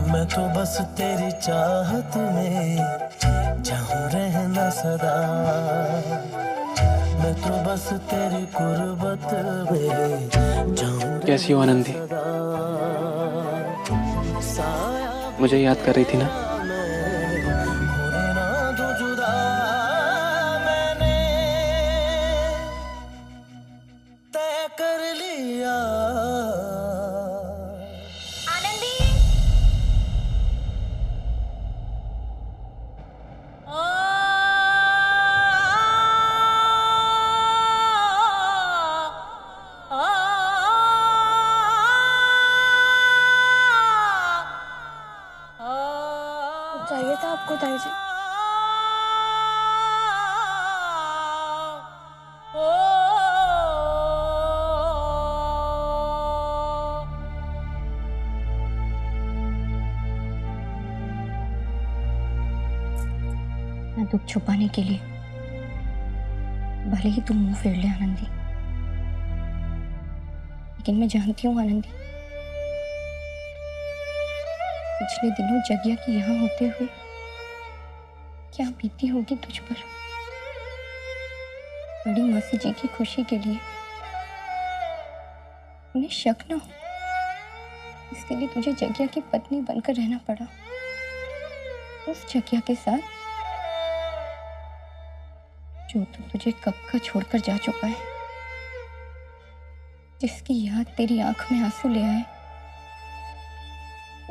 मैं तो बस तेरी चाहत में चाहूं रहना सदा। मैं तो बस तेरी कुर्बत में चाहूं कैसी हो आनंदी? सदा। मुझे याद कर रही थी ना? होने ना दूं जुदा मैंने तय कर लिया। आनंदी! ओ चाहिए था आपको ताई जी? ना दुख छुपाने के लिए भले ही तुम मुंह फेर ले आनंदी, लेकिन मैं जानती हूँ आनंदी, पिछले दिनों जगिया की यहाँ होते हुए क्या बीती होगी तुझ पर। बड़ी मासी जी की खुशी के लिए उन्हें शक न हो, इसके लिए तुझे जगिया की पत्नी बनकर रहना पड़ा। उस जगिया के साथ जो तो तुझे कब का छोड़कर जा चुका है, जिसकी याद तेरी आंख में आंसू ले आए,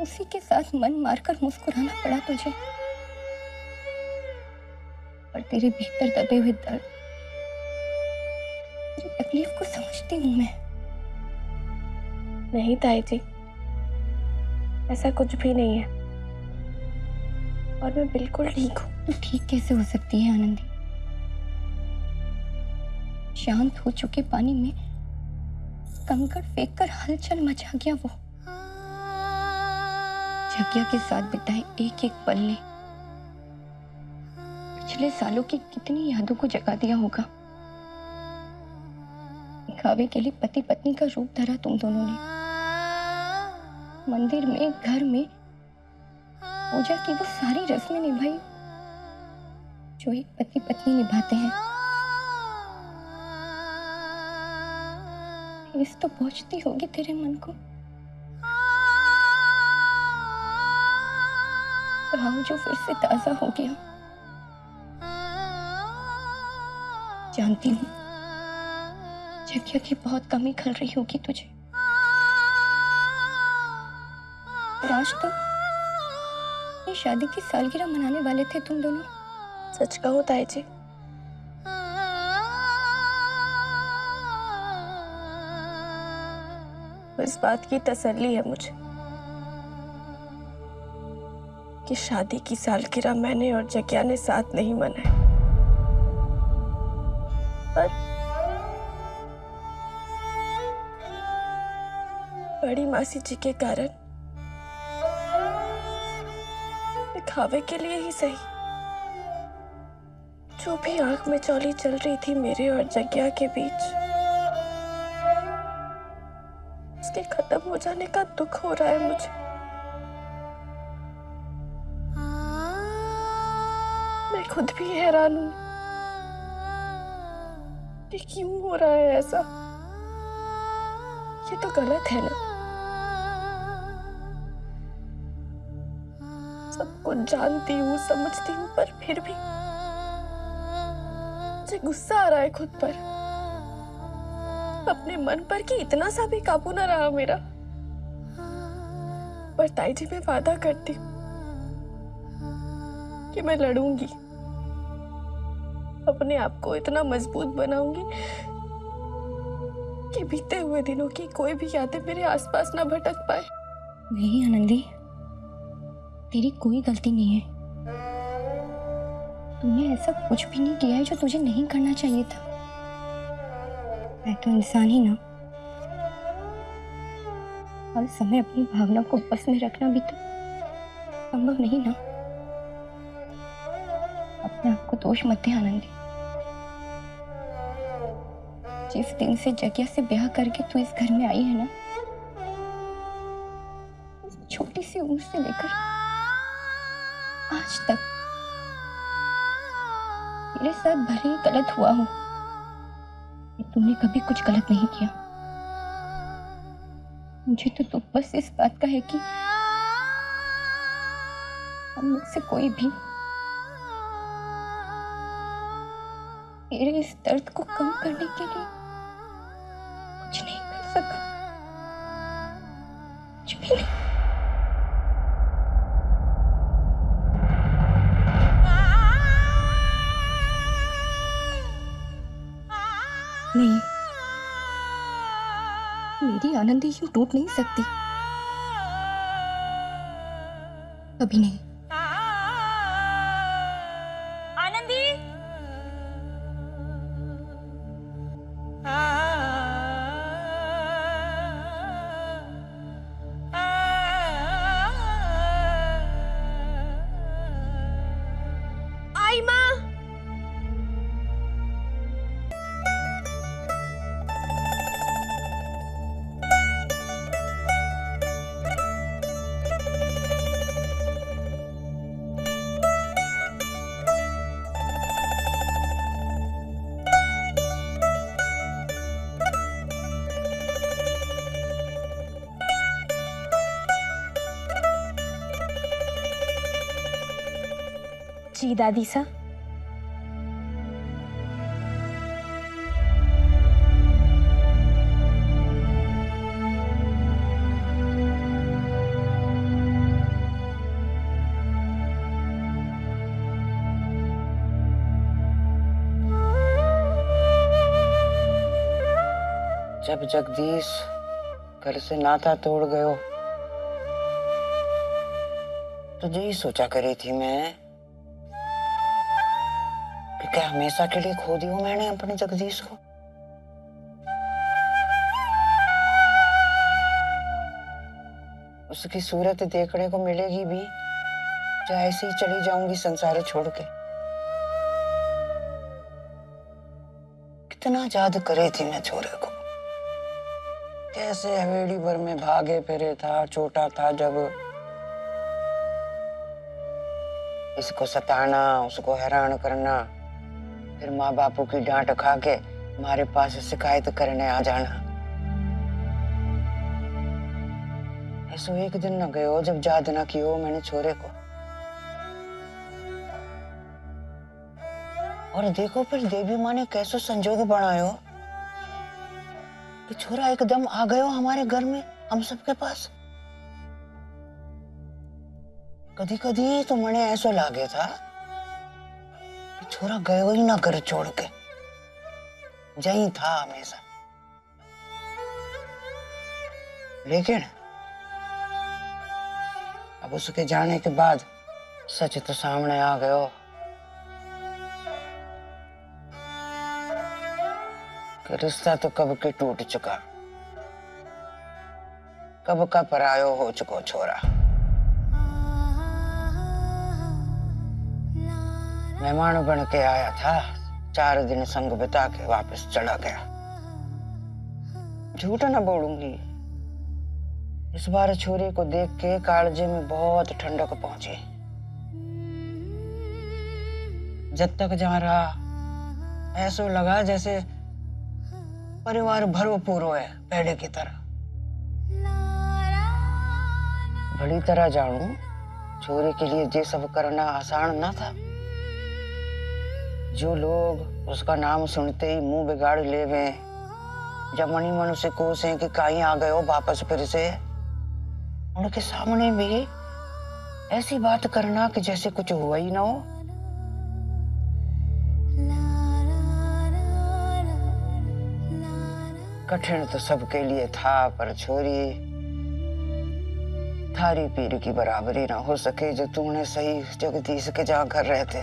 उसी के साथ मन मारकर मुस्कुराना पड़ा तुझे। और तेरे भीतर दबे हुए दर्द, तेरी तकलीफ को समझती हूं मैं। नहीं ताई जी, ऐसा कुछ भी नहीं है और मैं बिल्कुल ठीक हूँ। तू ठीक कैसे हो सकती है आनंदी? शांत हो चुके पानी में कंकड़ फेंककर हलचल मचा गया वो। जगिया के साथ बिताए एक एक पल ने पिछले सालों की कितनी यादों को जगा दिया होगा। दिखावे के लिए पति पत्नी का रूप धरा तुम दोनों ने। मंदिर में, घर में पूजा की वो सारी रस्में निभाई जो एक पति पत्नी निभाते हैं। ठेस तो पहुंचती होगी तेरे मन को। घाव जो फिर से ताजा हो गया। जानती हूँ जगिया की बहुत कमी खल रही होगी तुझे। और आज तो ये शादी की सालगिरह मनाने वाले थे तुम दोनों। सच कहो ताई जी, इस बात की तसल्ली है मुझे कि शादी की सालगिरह मैंने और जगिया ने साथ नहीं मनाई, पर बड़ी मासी जी के कारण दिखावे के लिए ही सही, जो भी आंख में चौली चल रही थी मेरे और जगिया के बीच, उसके खत्म हो जाने का दुख हो रहा है मुझे। मैं खुद भी हैरान हूं कि क्यों हो रहा है ऐसा। ये तो गलत है ना। सब कुछ जानती हूँ, समझती हूँ, पर फिर भी मुझे गुस्सा आ रहा है खुद पर, अपने मन पर कि इतना सा भी काबू ना रहा मेरा। पर ताई जी, मैं वादा करती हूँ कि मैं लड़ूंगी, अपने आप को इतना मजबूत बनाऊंगी कि बीते हुए दिनों की कोई भी यादें मेरे आसपास ना भटक पाए। नहीं आनंदी, तेरी कोई गलती नहीं है। तूने ऐसा कुछ भी नहीं किया है जो तुझे नहीं करना चाहिए था। मैं तो इंसान ही ना, हर समय अपनी भावना को बस में रखना भी तो संभव नहीं ना। अपने आप को दोष मत दे आनंदी। जिस दिन से जगिया से ब्याह करके तू इस घर में आई है ना, उस छोटी सी सी उम्र से लेकर आज तक मेरे साथ भले ही गलत हुआ हो, तूने कभी कुछ गलत नहीं किया। मुझे तो दुख बस इस बात का है कि हम में से कोई भी मेरे इस दर्द को कम करने के लिए कुछ नहीं कर सका, कुछ भी नहीं। नहीं, मेरी आनंदी यूं टूट नहीं सकती, कभी नहीं। आनंदी, आई माँ। जी दादी सा। जब जगदीश घर से नाता तोड़ गयो तो यही सोचा करी थी मैं कि क्या हमेशा के लिए खो दियो मैंने अपने जगदीश को। उसकी सूरत देखने को मिलेगी भी या ऐसे ही चली जाऊंगी संसार छोड़ के। कितना याद करे थी मैं छोरे को, कैसे हवेली भर में भागे फिरे था, छोटा था जब। इसको सताना, उसको हैरान करना, फिर माँ बापू की डांट खा के हमारे पास शिकायत करने आ जाना। ऐसो एक दिन न गयो जब याद न कियो मैंने छोरे को। और देखो फिर देवी माँ ने कैसो संजोग बनायो कि छोरा एकदम आ गयो हमारे घर में, हम सबके पास। कभी कभी तो मने ऐसा लागे था कि छोरा गयो ही ना घर छोड़ के, यही था हमेशा। लेकिन अब उसके जाने के बाद सच तो सामने आ गयो कि रिश्ता तो कब के टूट चुका, कब का परायो हो चुको छोरा। मेहमान बन के आया था, 4 दिन संग बिता के वापस चला गया। झूठ न बोलूंगी, इस बार छोरे को देख के कालजे में बहुत ठंडक पहुंची। जब तक जहां रहा ऐसा लगा जैसे परिवार भरो पूरो है पहले की तरह। बड़ी तरह जानू छोरे के लिए ये सब करना आसान ना था। जो लोग उसका नाम सुनते ही मुंह बिगाड़ लेवे, जब मनी मनुष्य कोसे कि कहीं आ गए हो वापस फिर से, उनके सामने भी ऐसी बात करना कि जैसे कुछ हुआ ही ना हो। कठिन तो सबके लिए था, पर छोरी थारी पीर की बराबरी ना हो सके जो तूने सही जगदीश के जहां घर रहते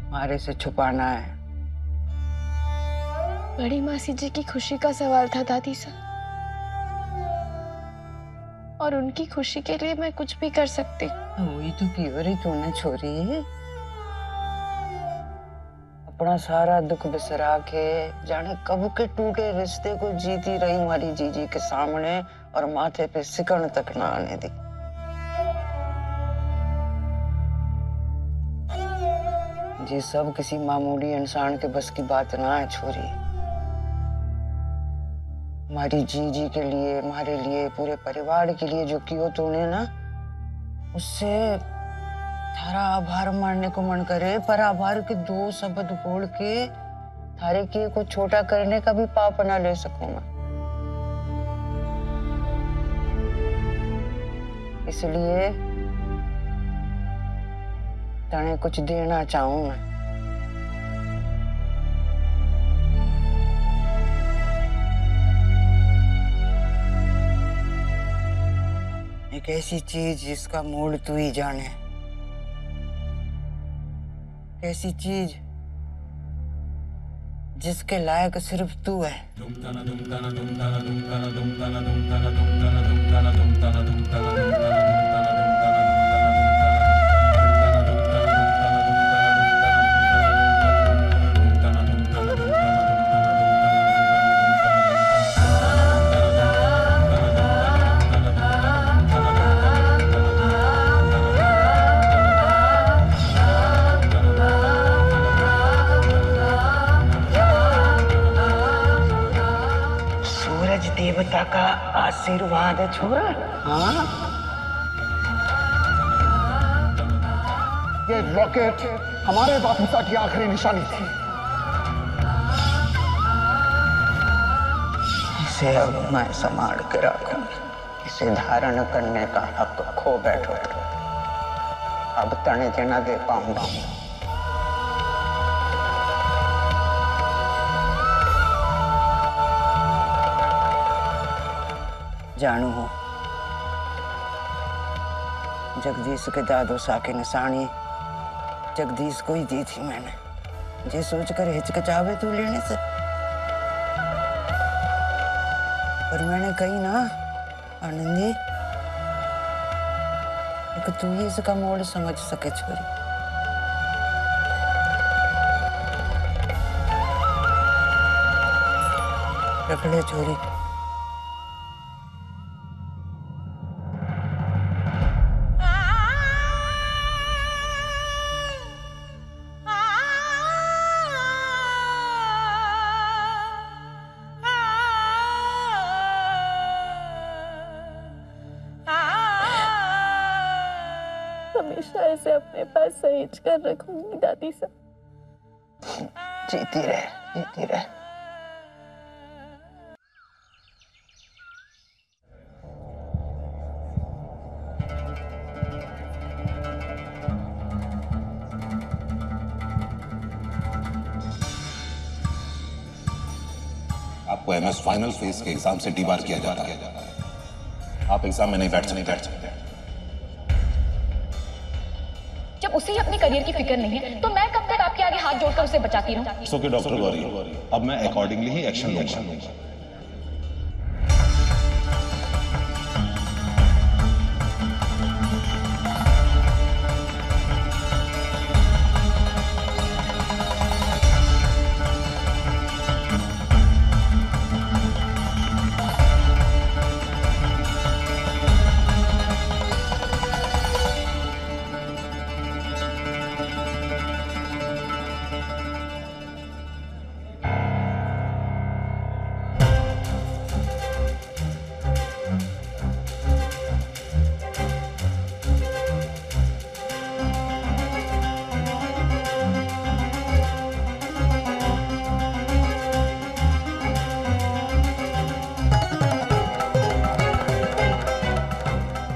हमारे से छुपाना है। बड़ी मासी जी की खुशी का सवाल था दादी सा, और उनकी खुशी के लिए मैं कुछ भी कर सकती। वही तो की रही तूने छोरी, अपना सारा दुख बिसरा के जाने कब के टूटे रिश्ते को जीती रही हमारी जीजी के सामने, और माथे पे सिकड़ तक ना आने दी। ये सब किसी मामूली इंसान के बस की बात ना है छोरी। हमारी जी के लिए, हमारे लिए, पूरे परिवार के लिए जो कियो तूने ना, उससे थारा आभार मानने को मन करे, पर आभार के दो शब्द बोल के थारे किए को छोटा करने का भी पाप ना ले सकूं मैं। इसलिए तने कुछ देना चाहूं मैं। एक ऐसी चीज जिसका मूल तू ही जाने, ऐसी चीज जिसके लायक सिर्फ तू है। देवता का आशीर्वाद है छोरा। हाँ, ये रॉकेट हमारे वापसा की आखिरी निशानी थी। इसे अब मैं संभाल के रखूंगी। इसे धारण करने का हक खो बैठो, अब तने देना दे पाऊंगा। जानू हो, जगदीश के दादो सा की निशानी जगदीश को ही दी थी मैंने, जे सोचकर हिचकिचावे तू लेने से। पर मैंने कही ना आनंदी, कि तू ही इसका मोल समझ सके छोरी। रख ले छोरी। हमेशा इसे अपने पास सहेज कर रखूंगी दादी सा। जीती रहे, जीती रहे। आपको एमएस फाइनल फेज के एग्जाम से डीबार किया जाता है। आप एग्जाम में नहीं बैठ सकते। जब उसे ही अपने करियर की फिक्र नहीं है, तो मैं कब तक आपके आगे हाथ जोड़कर उसे बचाती रहूं? सो कि डॉक्टर गौरी, अब मैं अकॉर्डिंगली ही एक्शन लूंगा।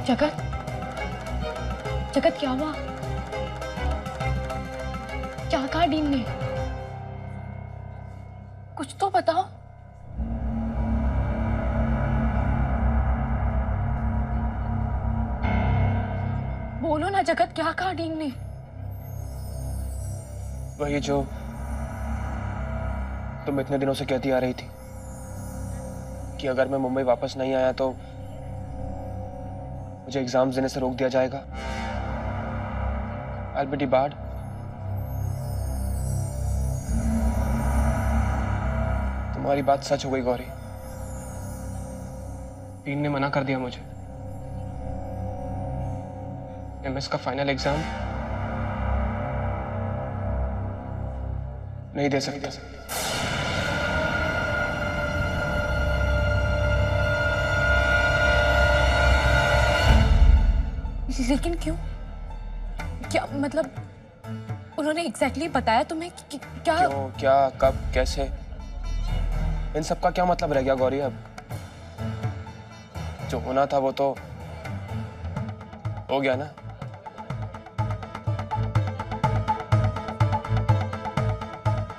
जगत, जगत क्या हुआ? क्या कहा डीन ने? कुछ तो बताओ। बोलो ना जगत, क्या कहा डीन ने? वही जो तुम इतने दिनों से कहती आ रही थी कि अगर मैं मुंबई वापस नहीं आया तो मुझे एग्जाम्स देने से रोक दिया जाएगा। I'll be debarred। तुम्हारी बात सच हो गई गौरी। डीन ने मना कर दिया मुझे। एमएस का फाइनल एग्जाम नहीं दे सकता। लेकिन क्यों? क्या मतलब उन्होंने एग्जैक्टली बताया तुम्हें कि क्या? क्यों, क्या, कब, कैसे, इन सब का क्या मतलब रह गया गौरी? अब जो होना था वो तो हो गया ना।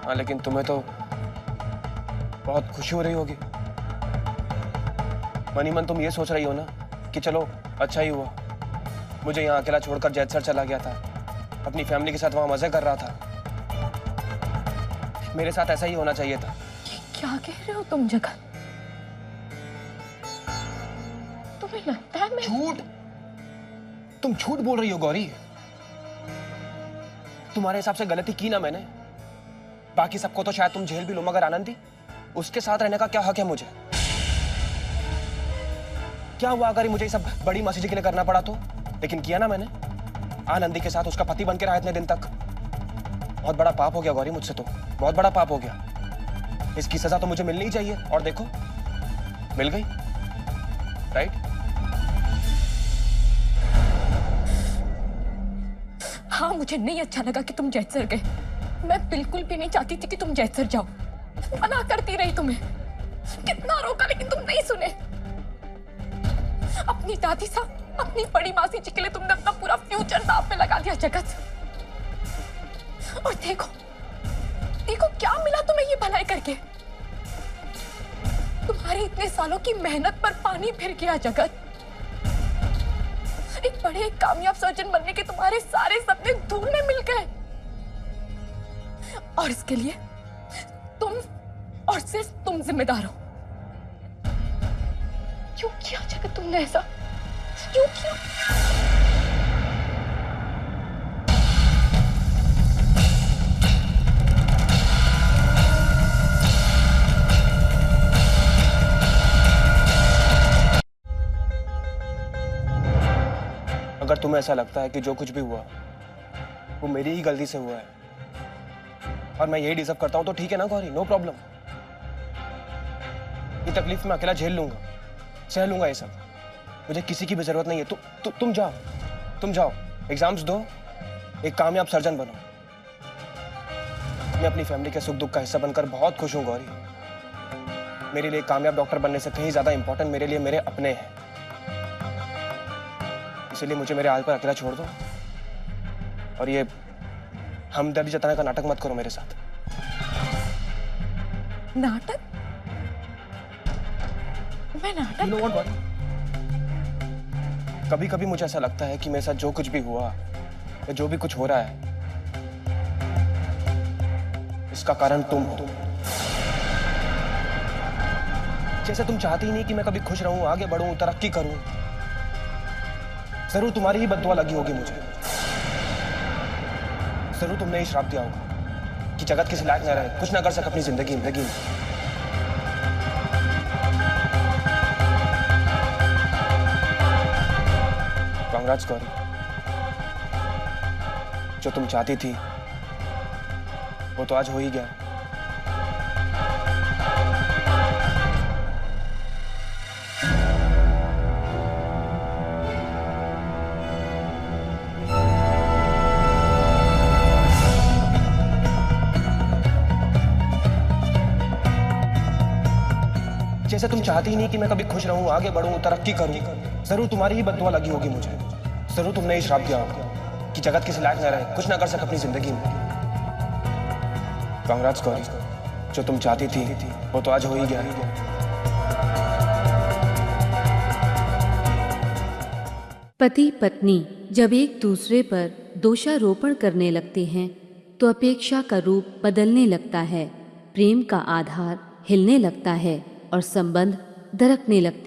हाँ, लेकिन तुम्हें तो बहुत खुशी हो रही होगी। मनी मन तुम ये सोच रही हो ना कि चलो अच्छा ही हुआ, मुझे यहाँ अकेला छोड़कर जैत सर चला गया था, अपनी फैमिली के साथ वहां मजे कर रहा था। मेरे साथ ऐसा ही होना चाहिए था। क्या कह रहे हो तुम जगत? तुम्हें लगता है मैं? झूठ! तुम झूठ बोल रही हो गौरी। तुम्हारे हिसाब से गलती की ना मैंने। बाकी सबको तो शायद तुम झेल भी लो, मगर आनंदी, उसके साथ रहने का क्या हक है मुझे? क्या हुआ अगर मुझे ये सब बड़ी मासी जी के लिए करना पड़ा तो? लेकिन किया ना मैंने। आनंदी के साथ उसका पति बन के रहा इतने दिन तक। बहुत बड़ा पाप हो गया गौरी मुझसे, तो बहुत बड़ा पाप हो गया। इसकी सजा तो मुझे मिलनी ही चाहिए, और देखो मिल गई। राइट? हाँ, मुझे नहीं अच्छा लगा कि तुम जैतसर गए। मैं बिल्कुल भी नहीं चाहती थी कि तुम जैतसर जाओ। मना करती रही तुम्हें, कितना रोका लेकिन तुम नहीं सुने। अपनी दादी साहब, अपनी बड़ी मासी जी के लिए तुमने अपना पूरा फ्यूचर दांव पे लगा दिया जगत। और देखो देखो क्या मिला तुम्हें ये भलाई करके। तुम्हारे इतने सालों की मेहनत पर पानी फिर गया जगत। एक बड़े कामयाब सर्जन बनने के तुम्हारे सारे सपने धूल में मिल गए, और इसके लिए तुम और सिर्फ तुम जिम्मेदार हो। क्यों किया जगत तुमने ऐसा? क्यों किया? अगर तुम्हें ऐसा लगता है कि जो कुछ भी हुआ वो मेरी ही गलती से हुआ है और मैं यही डिजर्व करता हूं, तो ठीक है ना गौरी, नो प्रॉब्लम। ये तकलीफ मैं अकेला झेल लूंगा, सह लूंगा ये सब। मुझे किसी की भी जरूरत नहीं है। तुम जाओ, एग्जाम्स दो, एक कामयाब सर्जन बनो। मैं अपनी फैमिली के सुख दुख का हिस्सा बनकर बहुत खुश हूं गौरी। मेरे लिए कामयाब डॉक्टर बनने से कहीं ज्यादा इंपॉर्टेंट मेरे लिए मेरे अपने हैं। इसलिए मुझे मेरे हाल पर अकेला छोड़ दो, और ये हमदर्दी जताने का नाटक मत करो मेरे साथ। नाटक? मैं नाटक? You know what? कभी कभी मुझे ऐसा लगता है कि मेरे साथ जो कुछ भी हुआ या जो भी कुछ हो रहा है, इसका कारण तुम हो। जैसे तुम चाहती ही नहीं कि मैं कभी खुश रहूं, आगे बढ़ूं, तरक्की करूं। जरूर तुम्हारी ही बद्दुआ लगी होगी मुझे। जरूर तुमने ही श्राप दिया होगा कि जगत किसी लायक न रहे, कुछ ना कर सके अपनी जिंदगी में। कांग्रेट्स गौरी, जो तुम चाहती थी वो तो आज हो ही गया। जैसे तुम चाहती ही नहीं कि मैं कभी खुश रहूं, आगे बढ़ूं, तरक्की करूं। जरूर तुम्हारी ही बद्दुआ लगी होगी मुझे। जरूर तुमने ही श्राप दिया होगा कि जगत किसी लायक न रहे, कुछ ना कर सके अपनी जिंदगी में। कांग्रेट्स गौरी, जो तुम चाहती थी वो तो आज हो ही गया। पति पत्नी जब एक दूसरे पर दोषारोपण करने लगते हैं तो अपेक्षा का रूप बदलने लगता है, प्रेम का आधार हिलने लगता है और संबंध दरकने लगते हैं।